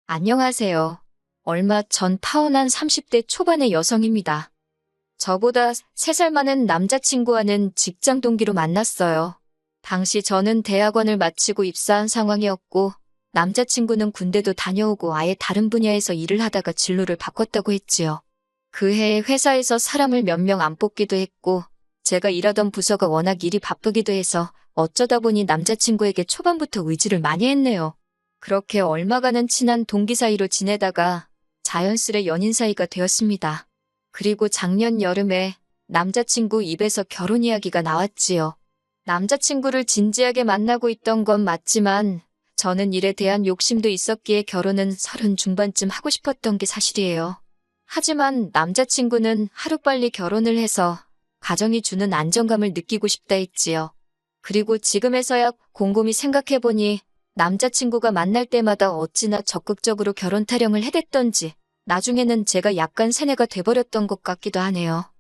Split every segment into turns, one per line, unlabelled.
안녕하세요. 얼마 전 타원한 30대 초반의 여성입니다. 저보다 3살 많은 남자친구와는 직장 동기로 만났어요. 당시 저는 대학원을 마치고 입사한 상황이었고, 남자친구는 군대도 다녀오고 아예 다른 분야에서 일을 하다가 진로를 바꿨다고 했지요. 그 해에 회사에서 사람을 몇 명 안 뽑기도 했고, 제가 일하던 부서가 워낙 일이 바쁘기도 해서 어쩌다 보니 남자친구에게 초반부터 의지를 많이 했네요. 그렇게 얼마간은 친한 동기 사이로 지내다가 자연스레 연인 사이가 되었습니다. 그리고 작년 여름에 남자친구 입에서 결혼 이야기가 나왔지요. 남자친구를 진지하게 만나고 있던 건 맞지만 저는 일에 대한 욕심도 있었기에 결혼은 30 중반쯤 하고 싶었던 게 사실이에요. 하지만 남자친구는 하루빨리 결혼을 해서 가정이 주는 안정감을 느끼고 싶다 했지요. 그리고 지금에서야 곰곰이 생각해보니 남자친구가 만날 때마다 어찌나 적극적으로 결혼 타령을 해댔던지 나중에는 제가 약간 세뇌가 돼버렸던 것 같기도 하네요.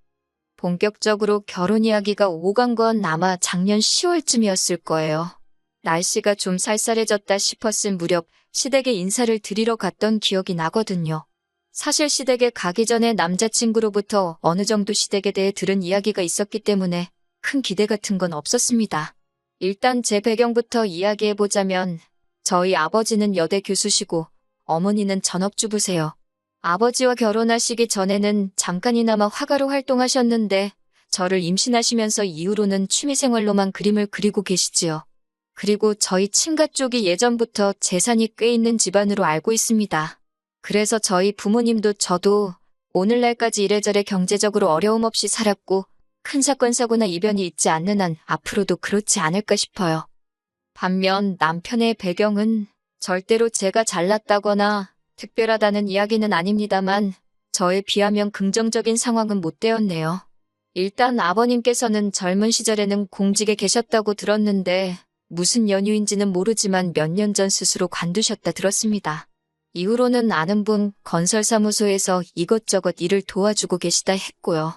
본격적으로 결혼 이야기가 오간 건 아마 작년 10월쯤이었을 거예요. 날씨가 좀 쌀쌀해졌다 싶었을 무렵 시댁에 인사를 드리러 갔던 기억이 나거든요. 사실 시댁에 가기 전에 남자친구로부터 어느 정도 시댁에 대해 들은 이야기가 있었기 때문에 큰 기대 같은 건 없었습니다. 일단 제 배경부터 이야기해보자면 저희 아버지는 여대 교수시고 어머니는 전업주부세요. 아버지와 결혼하시기 전에는 잠깐이나마 화가로 활동하셨는데 저를 임신하시면서 이후로는 취미생활로만 그림을 그리고 계시지요. 그리고 저희 친가 쪽이 예전부터 재산이 꽤 있는 집안으로 알고 있습니다. 그래서 저희 부모님도 저도 오늘날까지 이래저래 경제적으로 어려움 없이 살았고 큰 사건 사고나 이변이 있지 않는 한 앞으로도 그렇지 않을까 싶어요. 반면 남편의 배경은 절대로 제가 잘났다거나 특별하다는 이야기는 아닙니다만 저에 비하면 긍정적인 상황은 못 되었네요. 일단 아버님께서는 젊은 시절에는 공직에 계셨다고 들었는데 무슨 연유인지는 모르지만 몇 년 전 스스로 관두셨다 들었습니다. 이후로는 아는 분 건설사무소에서 이것저것 일을 도와주고 계시다 했고요.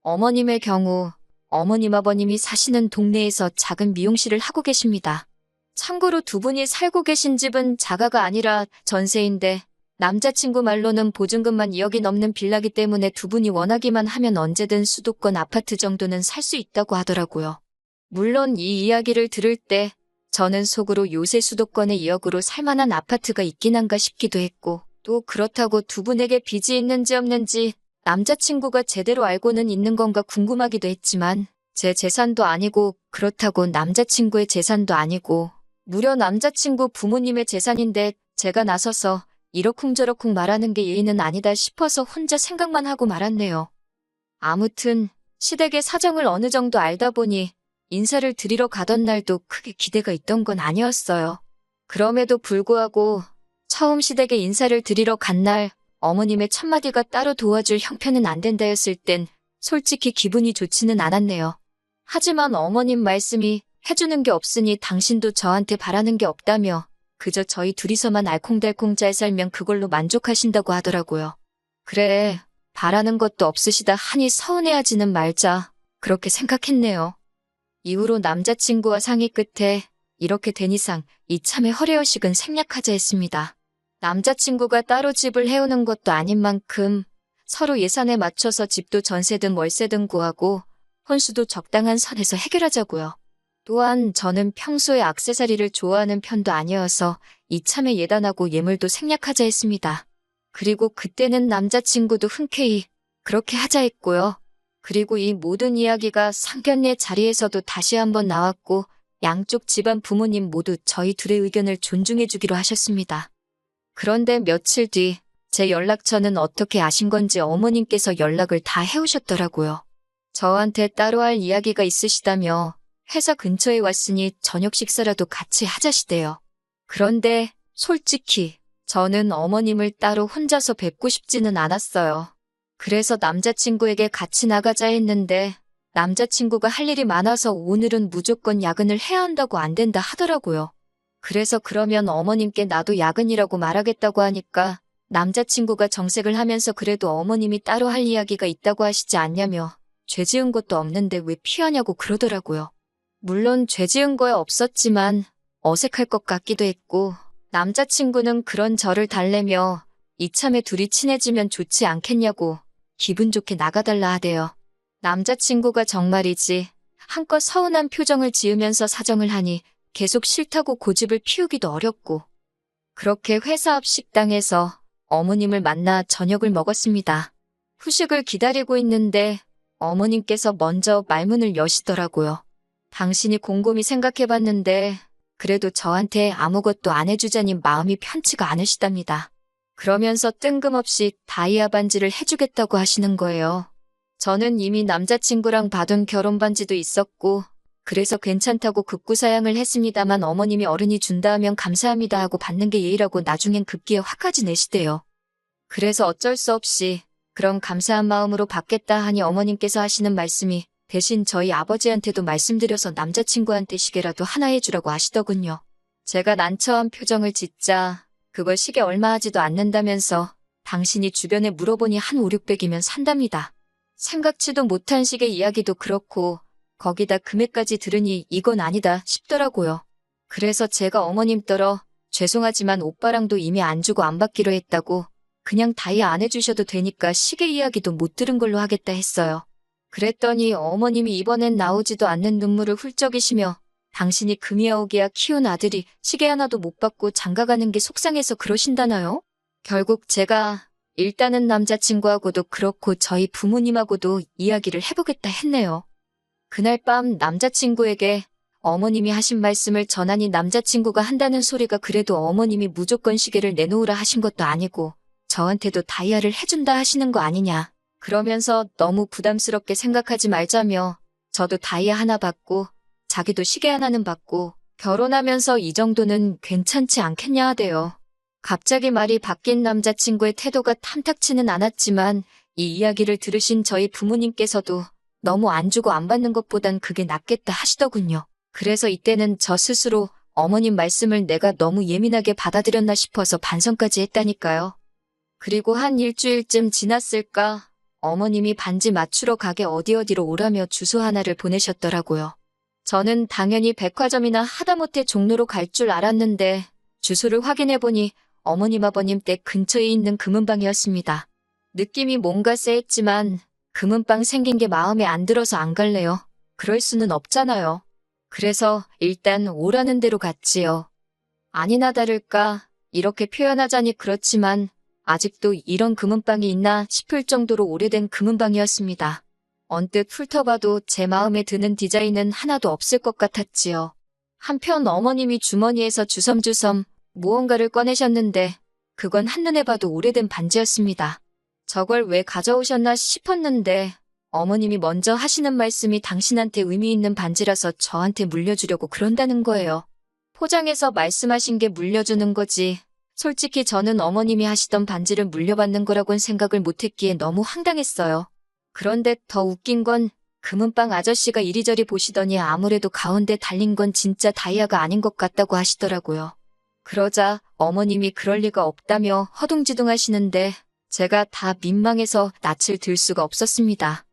어머님의 경우 어머님 아버님이 사시는 동네에서 작은 미용실을 하고 계십니다. 참고로 두 분이 살고 계신 집은 자가가 아니라 전세인데 남자친구 말로는 보증금만 2억이 넘는 빌라기 때문에 두 분이 원하기만 하면 언제든 수도권 아파트 정도는 살 수 있다고 하더라고요. 물론 이 이야기를 들을 때 저는 속으로 요새 수도권에 2억으로 살만한 아파트가 있긴 한가 싶기도 했고 또 그렇다고 두 분에게 빚이 있는지 없는지 남자친구가 제대로 알고는 있는 건가 궁금하기도 했지만 제 재산도 아니고 그렇다고 남자친구의 재산도 아니고 무려 남자친구 부모님의 재산인데 제가 나서서 이러쿵저러쿵 말하는 게 예의는 아니다 싶어서 혼자 생각만 하고 말았네요. 아무튼 시댁의 사정을 어느 정도 알다 보니 인사를 드리러 가던 날도 크게 기대가 있던 건 아니었어요. 그럼에도 불구하고 처음 시댁에 인사를 드리러 간 날 어머님의 첫마디가 따로 도와줄 형편은 안 된다였을 땐 솔직히 기분이 좋지는 않았네요. 하지만 어머님 말씀이 해주는 게 없으니 당신도 저한테 바라는 게 없다며 그저 저희 둘이서만 알콩달콩 잘 살면 그걸로 만족하신다고 하더라고요. 그래, 바라는 것도 없으시다 하니 서운해하지는 말자 그렇게 생각했네요. 이후로 남자친구와 상의 끝에 이렇게 된 이상 이참에 허례허식은 생략하자 했습니다. 남자친구가 따로 집을 해오는 것도 아닌 만큼 서로 예산에 맞춰서 집도 전세든 월세든 구하고 혼수도 적당한 선에서 해결하자고요. 또한 저는 평소에 액세서리를 좋아하는 편도 아니어서 이참에 예단하고 예물도 생략하자 했습니다. 그리고 그때는 남자친구도 흔쾌히 그렇게 하자 했고요. 그리고 이 모든 이야기가 상견례 자리에서도 다시 한번 나왔고 양쪽 집안 부모님 모두 저희 둘의 의견을 존중해주기로 하셨습니다. 그런데 며칠 뒤 제 연락처는 어떻게 아신 건지 어머님께서 연락을 다 해오셨더라고요. 저한테 따로 할 이야기가 있으시다며 회사 근처에 왔으니 저녁 식사라도 같이 하자시대요. 그런데 솔직히 저는 어머님을 따로 혼자서 뵙고 싶지는 않았어요. 그래서 남자친구에게 같이 나가자 했는데 남자친구가 할 일이 많아서 오늘은 무조건 야근을 해야 한다고 안 된다 하더라고요. 그래서 그러면 어머님께 나도 야근이라고 말하겠다고 하니까 남자친구가 정색을 하면서 그래도 어머님이 따로 할 이야기가 있다고 하시지 않냐며 죄 지은 것도 없는데 왜 피하냐고 그러더라고요. 물론 죄 지은 거야 없었지만 어색할 것 같기도 했고 남자친구는 그런 저를 달래며 이참에 둘이 친해지면 좋지 않겠냐고 기분 좋게 나가달라 하대요. 남자친구가 정말이지 한껏 서운한 표정을 지으면서 사정을 하니 계속 싫다고 고집을 피우기도 어렵고 그렇게 회사 앞 식당에서 어머님을 만나 저녁을 먹었습니다. 후식을 기다리고 있는데 어머님께서 먼저 말문을 여시더라고요. 당신이 곰곰이 생각해봤는데 그래도 저한테 아무것도 안 해주자니 마음이 편치가 않으시답니다. 그러면서 뜬금없이 다이아 반지를 해주겠다고 하시는 거예요. 저는 이미 남자친구랑 받은 결혼 반지도 있었고 그래서 괜찮다고 급구사양을 했습니다만 어머님이 어른이 준다 하면 감사합니다 하고 받는 게 예의라고 나중엔 급기에 화까지 내시대요. 그래서 어쩔 수 없이 그런 감사한 마음으로 받겠다 하니 어머님께서 하시는 말씀이 대신 저희 아버지한테도 말씀드려서 남자친구한테 시계라도 하나 해주라고 하시더군요. 제가 난처한 표정을 짓자 그걸 시계 얼마 하지도 않는다면서 당신이 주변에 물어보니 한 5, 600이면 산답니다. 생각지도 못한 시계 이야기도 그렇고 거기다 금액까지 들으니 이건 아니다 싶더라고요. 그래서 제가 어머님 떨어 죄송하지만 오빠랑도 이미 안 주고 안 받기로 했다고 그냥 다이아 안 해주셔도 되니까 시계 이야기도 못 들은 걸로 하겠다 했어요. 그랬더니 어머님이 이번엔 나오지도 않는 눈물을 훌쩍이시며 당신이 금이야 오기야 키운 아들이 시계 하나도 못 받고 장가가는 게 속상해서 그러신다나요? 결국 제가 일단은 남자친구하고도 그렇고 저희 부모님하고도 이야기를 해보겠다 했네요. 그날 밤 남자친구에게 어머님이 하신 말씀을 전하니 남자친구가 한다는 소리가 그래도 어머님이 무조건 시계를 내놓으라 하신 것도 아니고 저한테도 다이아를 해준다 하시는 거 아니냐. 그러면서 너무 부담스럽게 생각하지 말자며 저도 다이아 하나 받고 자기도 시계 하나는 받고 결혼하면서 이 정도는 괜찮지 않겠냐 하대요. 갑자기 말이 바뀐 남자친구의 태도가 탐탁치는 않았지만 이 이야기를 들으신 저희 부모님께서도 너무 안 주고 안 받는 것보단 그게 낫겠다 하시더군요. 그래서 이때는 저 스스로 어머님 말씀을 내가 너무 예민하게 받아들였나 싶어서 반성까지 했다니까요. 그리고 한 일주일쯤 지났을까 어머님이 반지 맞추러 가게 어디로 오라며 주소 하나를 보내셨더라고요. 저는 당연히 백화점이나 하다못해 종로로 갈 줄 알았는데 주소를 확인해보니 어머님 아버님 댁 근처에 있는 금은방이었습니다. 느낌이 뭔가 쎄했지만 금은방 생긴 게 마음에 안 들어서 안 갈래요. 그럴 수는 없잖아요. 그래서 일단 오라는 대로 갔지요. 아니나 다를까 이렇게 표현하자니 그렇지만 아직도 이런 금은방이 있나 싶을 정도로 오래된 금은방이었습니다. 언뜻 훑어봐도 제 마음에 드는 디자인은 하나도 없을 것 같았지요. 한편 어머님이 주머니에서 주섬주섬 무언가를 꺼내셨는데 그건 한눈에 봐도 오래된 반지였습니다. 저걸 왜 가져오셨나 싶었는데 어머님이 먼저 하시는 말씀이 당신한테 의미 있는 반지라서 저한테 물려주려고 그런다는 거예요. 포장해서 말씀하신 게 물려주는 거지. 솔직히 저는 어머님이 하시던 반지를 물려받는 거라고는 생각을 못했기에 너무 황당했어요. 그런데 더 웃긴 건 금은방 아저씨가 이리저리 보시더니 아무래도 가운데 달린 건 진짜 다이아가 아닌 것 같다고 하시더라고요. 그러자 어머님이 그럴 리가 없다며 허둥지둥 하시는데 제가 다 민망해서 낯을 들 수가 없었습니다.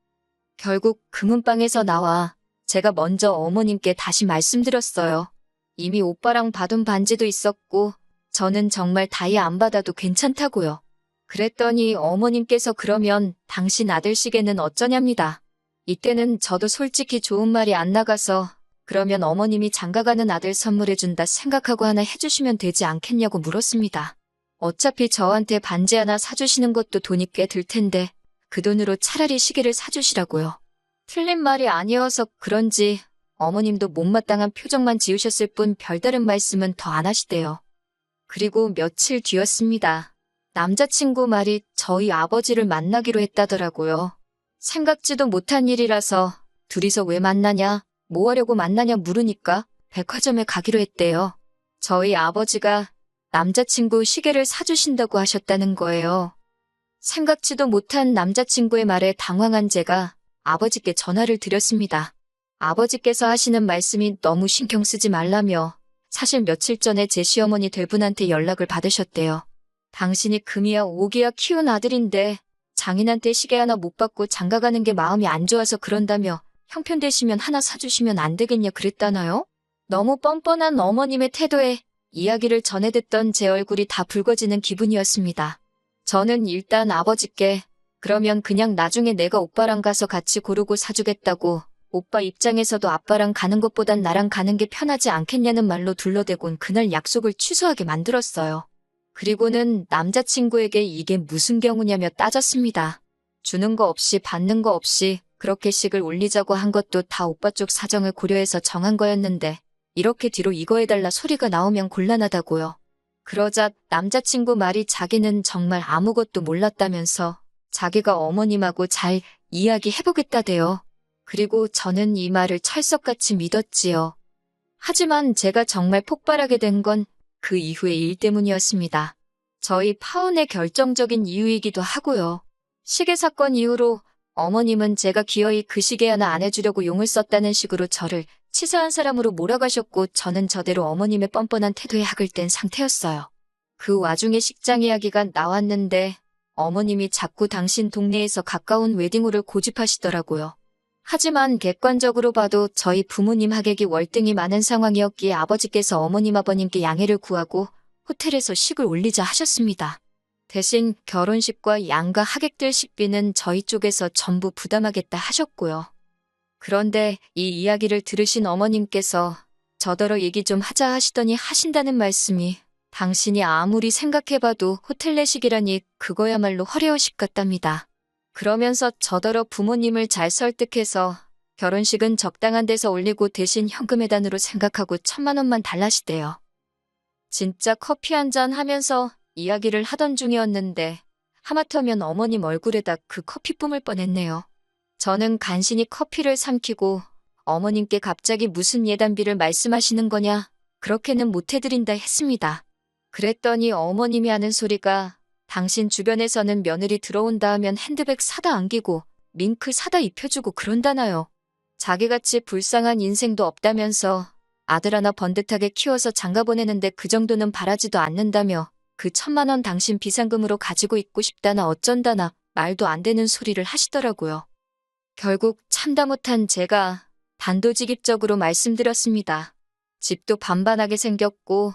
결국 금은방에서 나와 제가 먼저 어머님께 다시 말씀드렸어요. 이미 오빠랑 받은 반지도 있었고 저는 정말 다이아 안 받아도 괜찮다고요. 그랬더니 어머님께서 그러면 당신 아들 시계는 어쩌냐입니다. 이때는 저도 솔직히 좋은 말이 안 나가서 그러면 어머님이 장가가는 아들 선물해준다 생각하고 하나 해주시면 되지 않겠냐고 물었습니다. 어차피 저한테 반지 하나 사주시는 것도 돈이 꽤 들 텐데 그 돈으로 차라리 시계를 사주시라고요. 틀린 말이 아니어서 그런지 어머님도 못마땅한 표정만 지으셨을 뿐 별다른 말씀은 더 안 하시대요. 그리고 며칠 뒤였습니다. 남자친구 말이 저희 아버지를 만나기로 했다더라고요. 생각지도 못한 일이라서 둘이서 왜 만나냐, 뭐 하려고 만나냐 물으니까 백화점에 가기로 했대요. 저희 아버지가 남자친구 시계를 사주신다고 하셨다는 거예요. 생각지도 못한 남자친구의 말에 당황한 제가 아버지께 전화를 드렸습니다. 아버지께서 하시는 말씀이 너무 신경 쓰지 말라며 사실 며칠 전에 제 시어머니 될 분한테 연락을 받으셨대요. 당신이 금이야 오기야 키운 아들인데 장인한테 시계 하나 못 받고 장가가는 게 마음이 안 좋아서 그런다며 형편되시면 하나 사주시면 안 되겠냐 그랬다나요? 너무 뻔뻔한 어머님의 태도에 이야기를 전해 듣던 제 얼굴이 다 붉어지는 기분이었습니다. 저는 일단 아버지께 그러면 그냥 나중에 내가 오빠랑 가서 같이 고르고 사주겠다고, 오빠 입장에서도 아빠랑 가는 것보단 나랑 가는 게 편하지 않겠냐는 말로 둘러대곤 그날 약속을 취소하게 만들었어요. 그리고는 남자친구에게 이게 무슨 경우냐며 따졌습니다. 주는 거 없이 받는 거 없이 그렇게 식을 올리자고 한 것도 다 오빠 쪽 사정을 고려해서 정한 거였는데 이렇게 뒤로 이거 해달라 소리가 나오면 곤란하다고요. 그러자 남자친구 말이 자기는 정말 아무것도 몰랐다면서 자기가 어머님하고 잘 이야기해보겠다대요. 그리고 저는 이 말을 철석같이 믿었지요. 하지만 제가 정말 폭발하게 된 건 그 이후의 일 때문이었습니다. 저희 파혼의 결정적인 이유이기도 하고요. 시계 사건 이후로 어머님은 제가 기어이 그 시계 하나 안 해주려고 용을 썼다는 식으로 저를 치사한 사람으로 몰아가셨고 저는 저대로 어머님의 뻔뻔한 태도에 학을 뗀 상태였어요. 그 와중에 식장 이야기가 나왔는데 어머님이 자꾸 당신 동네에서 가까운 웨딩홀을 고집하시더라고요. 하지만 객관적으로 봐도 저희 부모님 하객이 월등히 많은 상황이었기에 아버지께서 어머님 아버님께 양해를 구하고 호텔에서 식을 올리자 하셨습니다. 대신 결혼식과 양가 하객들 식비는 저희 쪽에서 전부 부담하겠다 하셨고요. 그런데 이 이야기를 들으신 어머님께서 저더러 얘기 좀 하자 하시더니 하신다는 말씀이 당신이 아무리 생각해봐도 호텔 내식이라니 그거야말로 허례허식 같답니다. 그러면서 저더러 부모님을 잘 설득해서 결혼식은 적당한 데서 올리고 대신 현금회단으로 생각하고 1,000만 원만 달라시대요. 진짜 커피 한잔 하면서 이야기를 하던 중이었는데 하마터면 어머님 얼굴에다 그 커피 뿜을 뻔했네요. 저는 간신히 커피를 삼키고 어머님께 갑자기 무슨 예단비를 말씀하시는 거냐, 그렇게는 못 해드린다 했습니다. 그랬더니 어머님이 하는 소리가 당신 주변에서는 며느리 들어온다 하면 핸드백 사다 안기고 밍크 사다 입혀주고 그런다나요. 자기같이 불쌍한 인생도 없다면서 아들 하나 번듯하게 키워서 장가 보내는데 그 정도는 바라지도 않는다며 그 1,000만 원 당신 비상금으로 가지고 있고 싶다나 어쩐다나 말도 안 되는 소리를 하시더라고요. 결국 참다 못한 제가 단도직입적으로 말씀드렸습니다. 집도 반반하게 생겼고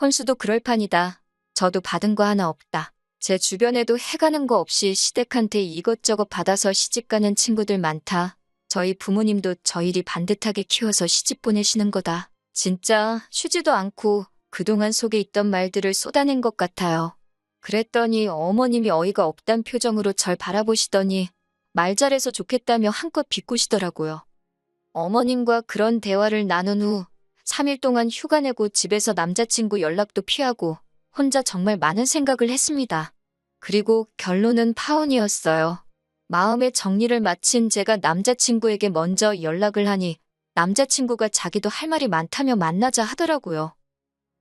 혼수도 그럴 판이다. 저도 받은 거 하나 없다. 제 주변에도 해가는 거 없이 시댁한테 이것저것 받아서 시집가는 친구들 많다. 저희 부모님도 저희리 반듯하게 키워서 시집 보내시는 거다. 진짜 쉬지도 않고 그동안 속에 있던 말들을 쏟아낸 것 같아요. 그랬더니 어머님이 어이가 없단 표정으로 절 바라보시더니 말 잘해서 좋겠다며 한껏 비꼬시더라고요. 어머님과 그런 대화를 나눈 후 3일 동안 휴가 내고 집에서 남자친구 연락도 피하고 혼자 정말 많은 생각을 했습니다. 그리고 결론은 파혼이었어요. 마음의 정리를 마친 제가 남자친구에게 먼저 연락을 하니 남자친구가 자기도 할 말이 많다며 만나자 하더라고요.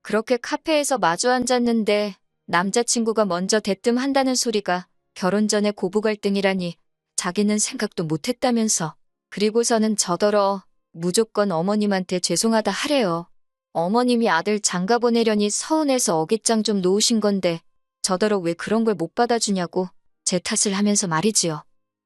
그렇게 카페에서 마주 앉았는데 남자친구가 먼저 대뜸한다는 소리가 결혼 전에 고부 갈등이라니 자기는 생각도 못했다면서. 그리고서는 저더러 무조건 어머님한테 죄송하다 하래요. 어머님이 아들 장가 보내려니 서운해서 어깃장 좀 놓으신 건데 저더러 왜 그런 걸 못 받아주냐고 제 탓을 하면서 말이지요.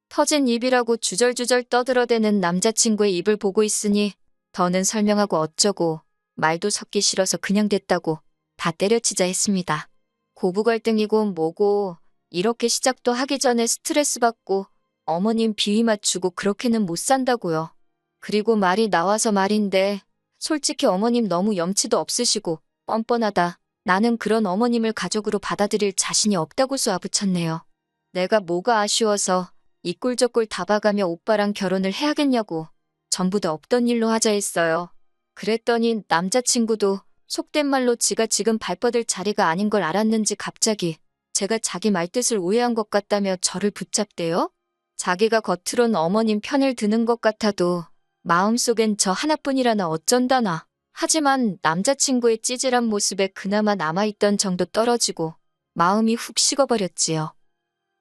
터진 입이라고 주절주절 떠들어대는 남자친구의 입을 보고 있으니 더는 설명하고 어쩌고 말도 섞기 싫어서 그냥 됐다고 다 때려치자 했습니다. 고부 갈등이고 뭐고 이렇게 시작도 하기 전에 스트레스 받고 어머님 비위 맞추고 그렇게는 못 산다고요. 그리고 말이 나와서 말인데 솔직히 어머님 너무 염치도 없으시고 뻔뻔하다. 나는 그런 어머님을 가족으로 받아들일 자신이 없다고 쏘아붙였네요. 내가 뭐가 아쉬워서 이 꼴 저 꼴 다 봐가며 오빠랑 결혼을 해야겠냐고 전부 다 없던 일로 하자 했어요. 그랬더니 남자친구도 속된 말로 지가 지금 발뻗을 자리가 아닌 걸 알았는지 갑자기 제가 자기 말뜻을 오해한 것 같다며 저를 붙잡대요. 자기가 겉으론 어머님 편을 드는 것 같아도 마음속엔 저 하나뿐이라나 어쩐다나. 하지만 남자친구의 찌질한 모습에 그나마 남아있던 정도 떨어지고 마음이 훅 식어버렸지요.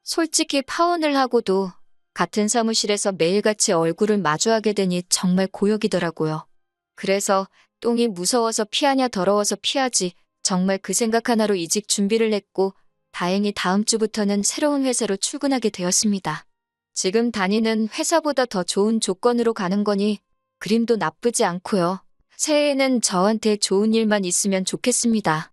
솔직히 파혼을 하고도 같은 사무실에서 매일같이 얼굴을 마주하게 되니 정말 고역이더라고요. 그래서 똥이 무서워서 피하냐 더러워서 피하지 정말 그 생각 하나로 이직 준비를 했고 다행히 다음 주부터는 새로운 회사로 출근하게 되었습니다. 지금 다니는 회사보다 더 좋은 조건으로 가는 거니 그림도 나쁘지 않고요. 새해에는 저한테 좋은 일만 있으면 좋겠습니다.